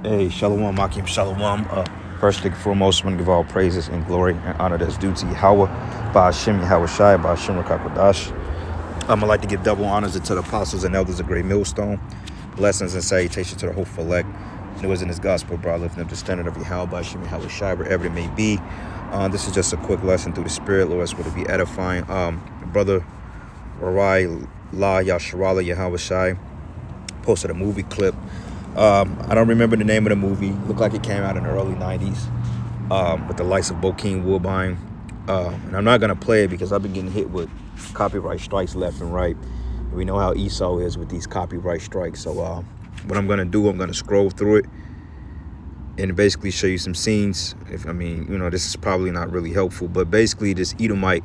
Hey, Shalom, Akim, Shalom. First and foremost, I'm going to give all praises and glory and honor that's due to Yahweh, by Hashem, Yahweh Shai, by Hashem, Rakakwadash. I'd like to give double honors to the apostles and elders of Great Millstone. Blessings and salutations to the whole elect. New is in his gospel, bro, lifting up the standard of Yahweh, by Hashem, Yahweh Shai, wherever it may be. This is just a quick lesson through the Spirit, Lord, it's going to be edifying. Brother Warai La Yasharala Yahweh Shai posted a movie clip. I don't remember the name of the movie. Looked like it came out in the early 90s with the likes of Bokeem Woodbine. And I'm not going to play it because I've been getting hit with copyright strikes left and right. We know how Esau is with these copyright strikes. So what I'm going to do, I'm going to scroll through it and basically show you some scenes. This is probably not really helpful, but basically this Edomite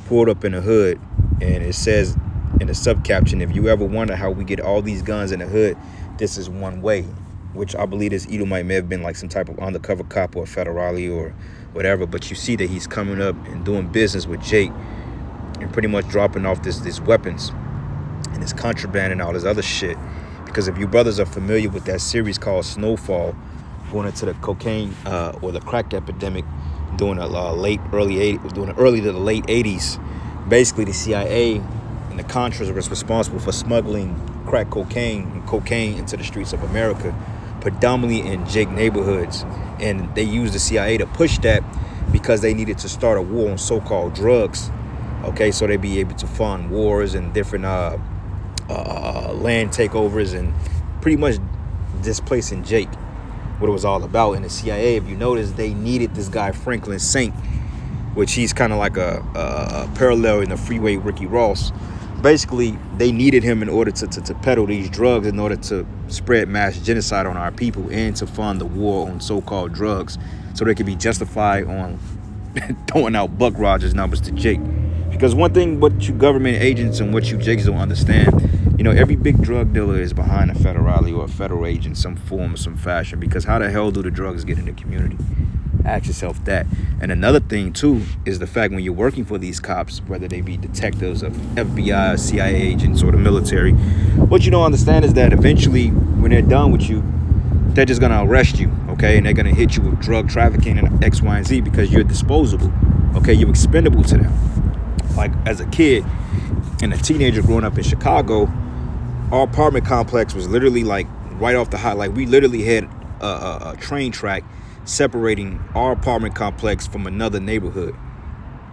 pulled up in the hood, and it says in the subcaption, if you ever wonder how we get all these guns in the hood, this is one way, which I believe this Edomite may have been like some type of undercover cop or federale or whatever. But you see that he's coming up and doing business with Jake and pretty much dropping off these weapons and this contraband and all this other shit. Because if you brothers are familiar with that series called Snowfall, going into the cocaine or the crack epidemic during the early to the late 80s, basically the CIA and the Contras was responsible for smuggling crack cocaine and cocaine into the streets of America, predominantly in Jake neighborhoods. And they used the CIA to push that because they needed to start a war on so-called drugs. Okay, so they'd be able to fund wars and different land takeovers and pretty much displacing Jake, what it was all about. And the CIA, if you notice, they needed this guy Franklin Saint, which he's kind of like a parallel in the freeway Ricky Ross. Basically, they needed him in order to peddle these drugs, in order to spread mass genocide on our people and to fund the war on so-called drugs, so they could be justified on throwing out Buck Rogers numbers to Jake. Because one thing what you government agents and what you Jakes don't understand, every big drug dealer is behind a federale or a federal agent in some form or some fashion. Because how the hell do the drugs get in the community? Ask yourself that. And another thing too is the fact when you're working for these cops, whether they be detectives of FBI or CIA agents or the military, what you don't understand is that eventually when they're done with you, they're just gonna arrest you, okay? And they're gonna hit you with drug trafficking and X, Y, and Z because you're disposable, okay? You're expendable to them. Like as a kid and a teenager growing up in Chicago, our apartment complex was literally like right off the like we literally had a train track separating our apartment complex from another neighborhood.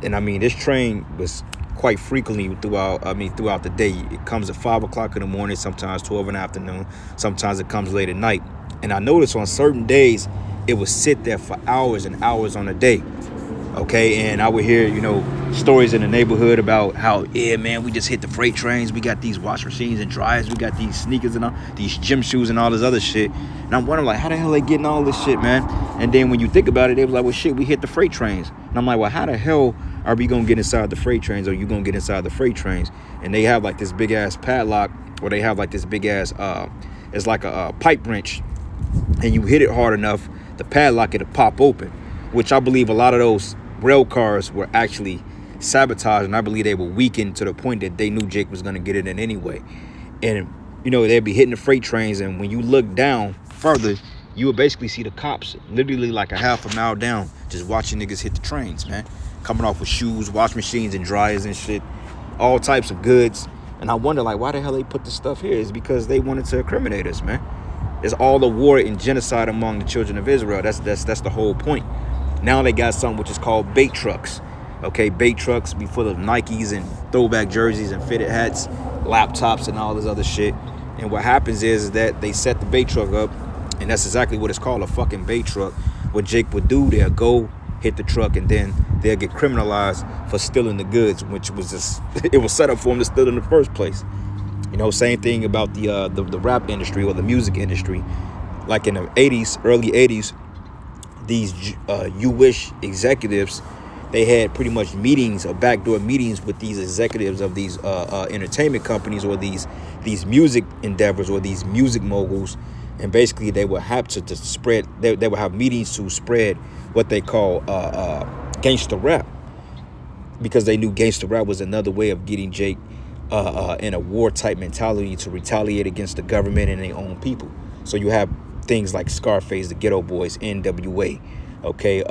And this train was quite frequently throughout the day. It comes at 5 o'clock in the morning, sometimes 12 in the afternoon, sometimes it comes late at night. And I noticed on certain days it would sit there for hours and hours on a day. Okay, and I would hear, stories in the neighborhood about how, yeah, man, we just hit the freight trains. We got these wash machines and dryers. We got these sneakers and all these gym shoes and all this other shit. And I'm wondering, like, how the hell they getting all this shit, man? And then when you think about it, they was like, well, shit, we hit the freight trains. And I'm like, well, how the hell are we going to get inside the freight trains, or you going to get inside the freight trains? And they have like this big ass padlock, or they have like this big ass, it's like a pipe wrench. And you hit it hard enough, the padlock, it'll pop open, which I believe a lot of those rail cars were actually sabotaged, and I believe they were weakened to the point that they knew Jake was going to get it in anyway. And they'd be hitting the freight trains, and when you look down further, you would basically see the cops literally like a half a mile down just watching niggas hit the trains, man, coming off with shoes, wash machines and dryers and shit, all types of goods. And I wonder, like, why the hell they put this stuff here? It's because they wanted to incriminate us, man. It's all the war and genocide among the children of Israel. That's the whole point. Now they got something which is called bait trucks. Okay, bait trucks be full of Nikes and throwback jerseys and fitted hats, laptops and all this other shit. And what happens is that they set the bait truck up, and that's exactly what it's called, a fucking bait truck. What Jake would do, they'll go hit the truck, and then they'll get criminalized for stealing the goods, which was just, it was set up for them to steal in the first place. Same thing about the rap industry or the music industry. Like in the 80s, early 80s, these Jewish executives, they had pretty much meetings or backdoor meetings with these executives of these entertainment companies or these music endeavors or these music moguls. And basically they would have to spread, they would have meetings to spread what they call gangster rap, because they knew gangster rap was another way of getting Jake in a war type mentality to retaliate against the government and their own people. So you have things like Scarface, the Ghetto Boys, NWA, okay,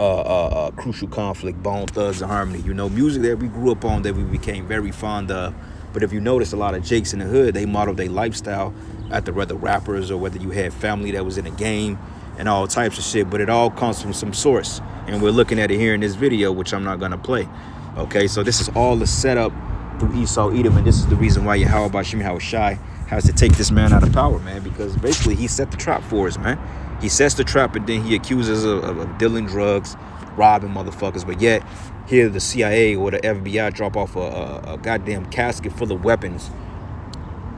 Crucial Conflict, Bone Thugs and Harmony. You know, music that we grew up on, that we became very fond of. But if you notice, a lot of Jakes in the hood, they modeled their lifestyle after whether rappers or whether you had family that was in a game and all types of shit. But it all comes from some source, and we're looking at it here in this video, which I'm not gonna play. Okay, so this is all the setup through Esau Edom, and this is the reason why Yahweh Bashim Yahushai has to take this man out of power, man, because basically he set the trap for us, man. He sets the trap, and then he accuses of dealing drugs, robbing motherfuckers, but yet here the CIA or the FBI drop off a goddamn casket full of weapons,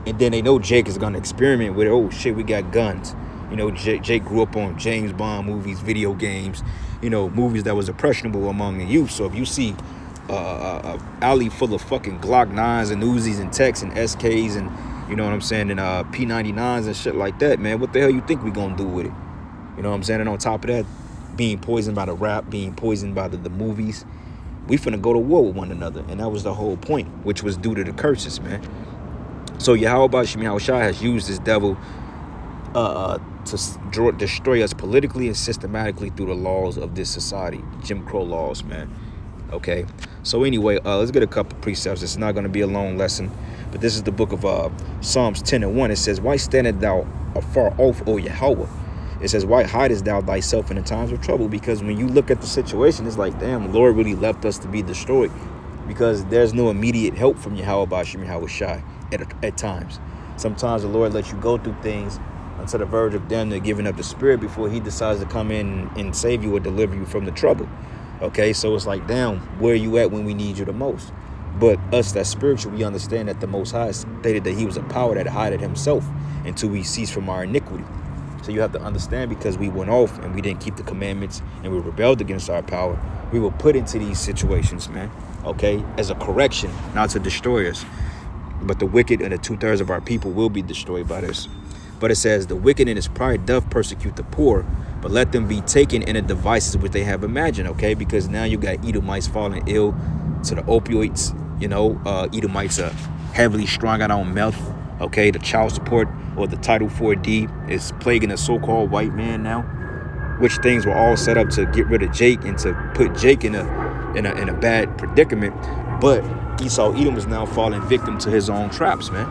and then they know Jake is gonna experiment with it. Oh shit, we got guns. You know, Jake grew up on James Bond movies, video games, you know, movies that was impressionable among the youth. So if you see alley full of fucking Glock 9s and Uzis and Techs and SKs and, you know what I'm saying, and P99s and shit like that, man, what the hell you think we gonna do with it? You know what I'm saying? And on top of that, being poisoned by the rap, being poisoned by the movies, we finna go to war with one another. And that was the whole point, which was due to the curses, man. So Yahweh Bashim Yahushai has used this devil to destroy us politically and systematically through the laws of this society, Jim Crow laws, man. Okay, so anyway, let's get a couple precepts. It's not going to be a long lesson, but this is the book of Psalms 10:1. It says, why standest thou afar off, O Yahweh? It says, why hidest thou thyself in the times of trouble? Because when you look at the situation, it's like, damn, the Lord really left us to be destroyed, because there's no immediate help from Yahweh Bashim Yahushai at times. Sometimes the Lord lets you go through things until the verge of them, they're giving up the spirit before he decides to come in and save you or deliver you from the trouble. Okay, so it's like, damn, where are you at when we need you the most? But us that's spiritual, we understand that the Most High stated that he was a power that hided himself until we cease from our iniquity. So you have to understand, because we went off and we didn't keep the commandments and we rebelled against our power, we were put into these situations, man, okay, as a correction, not to destroy us. But the wicked and the 2/3 of our people will be destroyed by this. But it says, the wicked in his pride doth persecute the poor, but let them be taken in the devices which they have imagined, okay? Because now you got Edomites falling ill to the opioids, you know, Edomites are heavily strung out on meth, okay? The child support or the Title 4D is plaguing the so-called white man now, which things were all set up to get rid of Jake and to put Jake in a bad predicament. But Esau Edom is now falling victim to his own traps, man.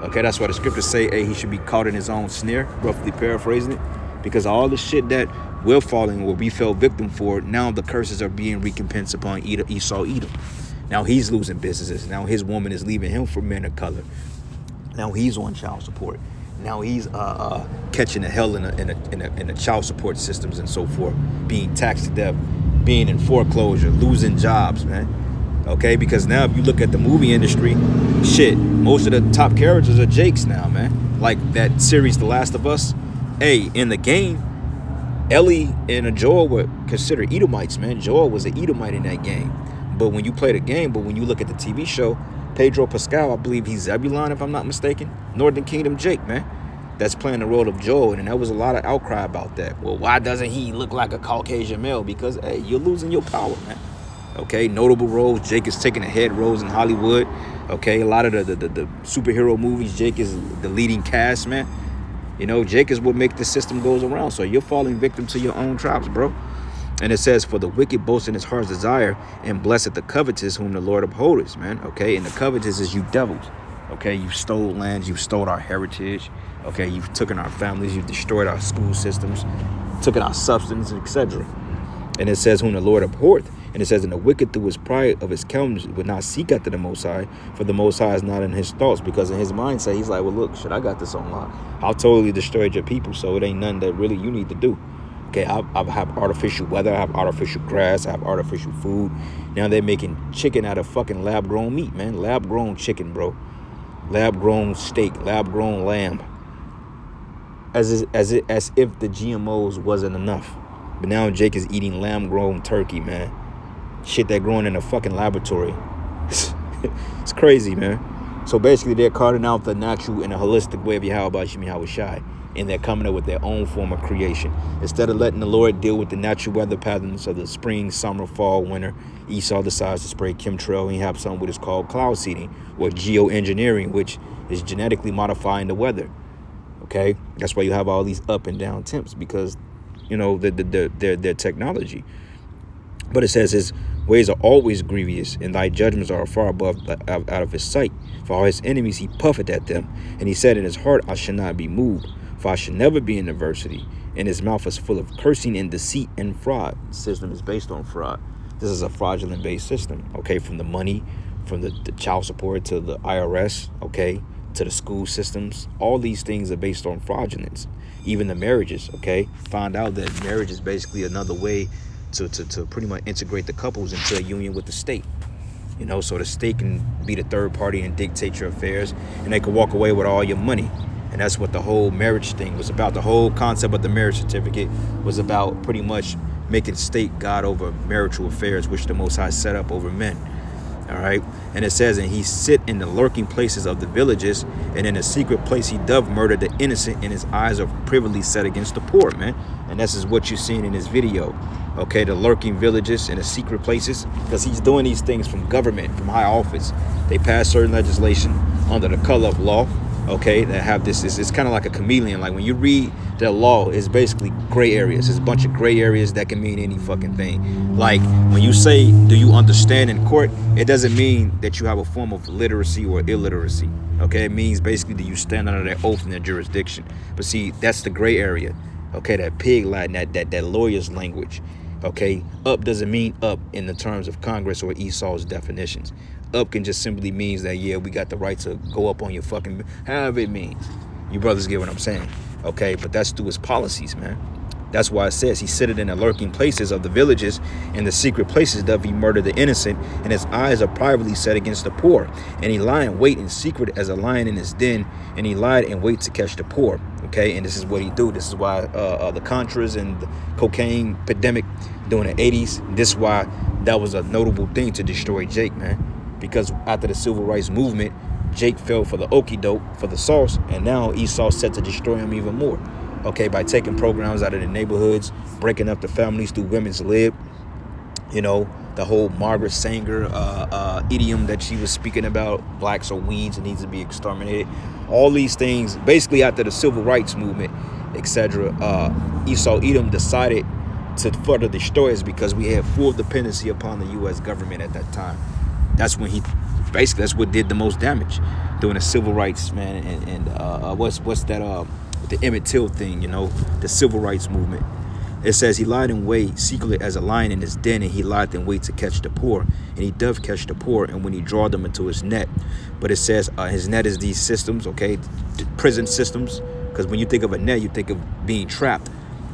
Okay, that's why the scriptures say, hey, he should be caught in his own snare, roughly paraphrasing it. Because all the shit that we're falling or we fell victim for, now the curses are being recompensed upon Esau Edom. Now he's losing businesses. Now his woman is leaving him for men of color. Now he's on child support. Now he's catching the hell in the child support systems and so forth, being taxed to death, being in foreclosure, losing jobs, man. Okay, because now if you look at the movie industry, shit, most of the top characters are Jakes now, man. Like that series, The Last of Us. Hey, in the game, Ellie and Joel were considered Edomites, man. Joel was an Edomite in that game. But when you play the game, but when you look at the TV show, Pedro Pascal, I believe he's Zebulon, if I'm not mistaken. Northern Kingdom Jake, man. That's playing the role of Joel, and there was a lot of outcry about that. Well, why doesn't he look like a Caucasian male? Because, hey, you're losing your power, man. Okay, notable roles. Jake is taking the head roles in Hollywood. Okay, a lot of the superhero movies, Jake is the leading cast, man. You know, Jake is what makes the system goes around. So you're falling victim to your own traps, bro. And it says, for the wicked boast in his heart's desire, and blessed the covetous whom the Lord upholdeth, man. Okay, and the covetous is you devils. Okay, you've stole lands, you've stole our heritage. Okay, you've taken our families, you've destroyed our school systems, taken our substance, etc. And it says, whom the Lord abhorreth. And it says, and the wicked through his pride of his countenance would not seek after the Most High, for the Most High is not in his thoughts. Because in his mindset, he's like, well, look, shit, I got this on lock. I've totally destroyed your people, so it ain't nothing that really you need to do. Okay, I have artificial weather, I have artificial grass, I have artificial food. Now they're making chicken out of fucking lab-grown meat, man. Lab-grown chicken, bro. Lab-grown steak, lab-grown lamb. As if the GMOs wasn't enough. But now Jake is eating lamb-grown turkey, man. Shit that growing in a fucking laboratory. It's crazy, man. So basically, they're carting out the natural and a holistic way of Yahweh Bashim Yahushai, and they're coming up with their own form of creation. Instead of letting the Lord deal with the natural weather patterns of the spring, summer, fall, winter, Esau decides to spray chemtrail, and he has something what is called cloud seeding or geoengineering, which is genetically modifying the weather. Okay, that's why you have all these up and down temps, because you know their technology. But it says his ways are always grievous, and thy judgments are far above out of his sight. For all his enemies he puffeth at them, and he said in his heart, I shall not be moved, for I shall never be in adversity. And his mouth is full of cursing and deceit and fraud. The system is based on fraud. This is a fraudulent based system. Okay, from the money, from the child support to the IRS. Okay, to the school systems. All these things are based on fraudulence. Even the marriages. Okay, find out that marriage is basically another way to pretty much integrate the couples into a union with the state. You know, so the state can be the third party and dictate your affairs, and they can walk away with all your money. And that's what the whole marriage thing was about. The whole concept of the marriage certificate was about pretty much making state God over marital affairs, which the Most High set up over men. All right. And it says, and he sit in the lurking places of the villages, and in a secret place he doth murder the innocent, and his eyes are privily set against the poor, man. And this is what you're seeing in this video. Okay, the lurking villages and the secret places, because he's doing these things from government, from high office. They pass certain legislation under the color of law, okay, that have this. It's kind of like a chameleon. Like when you read the law, it's basically gray areas. It's a bunch of gray areas that can mean any fucking thing. Like when you say, do you understand in court, it doesn't mean that you have a form of literacy or illiteracy. Okay, it means basically that you stand under their oath in their jurisdiction. But see, that's the gray area. Okay, that pig Latin, that lawyer's language. Okay, up doesn't mean up in the terms of Congress or Esau's definitions. Up can just simply means that, yeah, we got the right to go up on your fucking, however it means. You brothers get what I'm saying. Okay, but that's through his policies, man. That's why it says he sitteth in the lurking places of the villages, in the secret places doth he murder the innocent, and his eyes are privately set against the poor. And he lie in wait in secret as a lion in his den, and he lied in wait to catch the poor. Okay, and this is what he do. This is why the Contras and the cocaine epidemic during the 80s, this is why that was a notable thing to destroy Jake, man. Because after the civil rights movement, Jake fell for the okie doke, for the sauce, and now Esau's set to destroy him even more. Okay, by taking programs out of the neighborhoods, breaking up the families through women's lib. You know, the whole Margaret Sanger idiom that she was speaking about, blacks are weeds and needs to be exterminated. All these things, basically after the civil rights movement, etc., Esau Edom decided to further destroy us because we had full dependency upon the U.S. government at that time. That's when basically that's what did the most damage during the civil rights, man. And what's that the Emmett Till thing, you know, the civil rights movement. It says he lied in wait secretly as a lion in his den, and he lied in wait to catch the poor, and he doth catch the poor, and when he draw them into his net. But it says his net is these systems, okay, prison systems, because when you think of a net, you think of being trapped,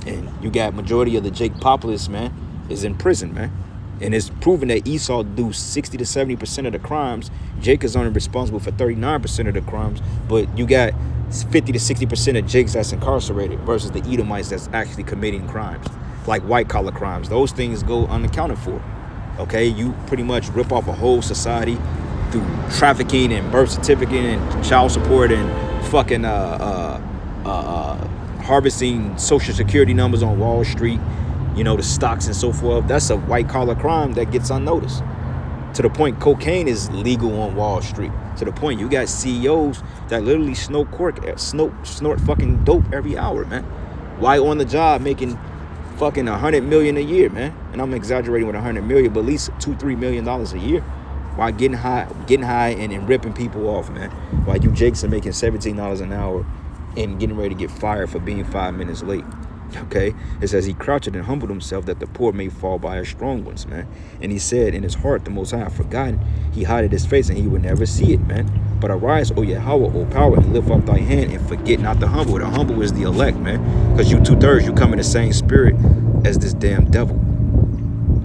and you got majority of the Jake populace, man, is in prison, man. And it's proven that Esau do 60 to 70% of the crimes. Jake is only responsible for 39% of the crimes, but you got 50 to 60% of Jakes that's incarcerated versus the Edomites that's actually committing crimes, like white collar crimes. Those things go unaccounted for. Okay, you pretty much rip off a whole society through trafficking and birth certificate and child support and fucking harvesting social security numbers on Wall Street, you know, the stocks and so forth. That's a white collar crime that gets unnoticed. To the point cocaine is legal on Wall Street. To the point you got CEOs that literally snort fucking dope every hour, man. Why on the job making fucking $100 million a year, man? And I'm exaggerating with $100 million, but at least $2-3 million a year. While getting high and ripping people off, man. While you Jakes are making $17 an hour and getting ready to get fired for being 5 minutes late. Okay, it says he crouched and humbled himself that the poor may fall by his strong ones, man. And he said in his heart, the Most High have forgotten. He hided his face and he would never see it, man. But arise, O Yahweh, O power, and lift up thy hand and forget not the humble. The humble is the elect, man. Because you 2/3, you come in the same spirit as this damn devil.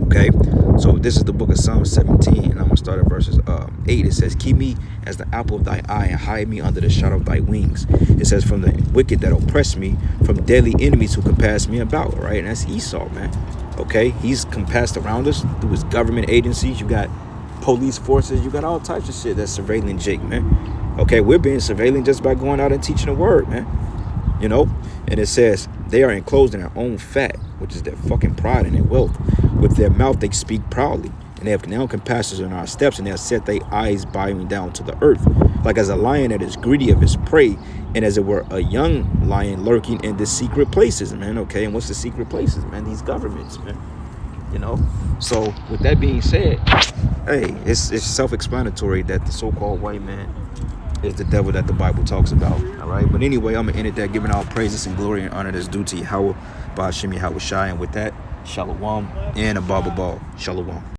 Okay, so this is the book of Psalm 17, and I'm going to start at verses 8. It says, keep me as the apple of thy eye and hide me under the shadow of thy wings. It says, from the wicked that oppress me, from deadly enemies who compass me about, right? And that's Esau, man. Okay, he's compassed around us through his government agencies. You got police forces. You got all types of shit that's surveilling Jake, man. Okay, we're being surveilling just by going out and teaching the word, man. You know, and it says they are enclosed in their own fat, which is their fucking pride and their wealth. With their mouth they speak proudly, and and they have now compassion on our steps, and they have set their eyes bowing down to the earth, like as a lion that is greedy of his prey, and as it were a young lion lurking in the secret places, man. Okay, and what's the secret places, man? These governments, man. You know. So with that being said, hey, it's self-explanatory that the so-called white man is the devil that the Bible talks about. All right, but anyway, I'm gonna end it there, giving all praises and glory and honor that's due to Yahweh, Ba'ashim Yahweh Shai, and with that, Shalom and a Baba Ball. Shalom.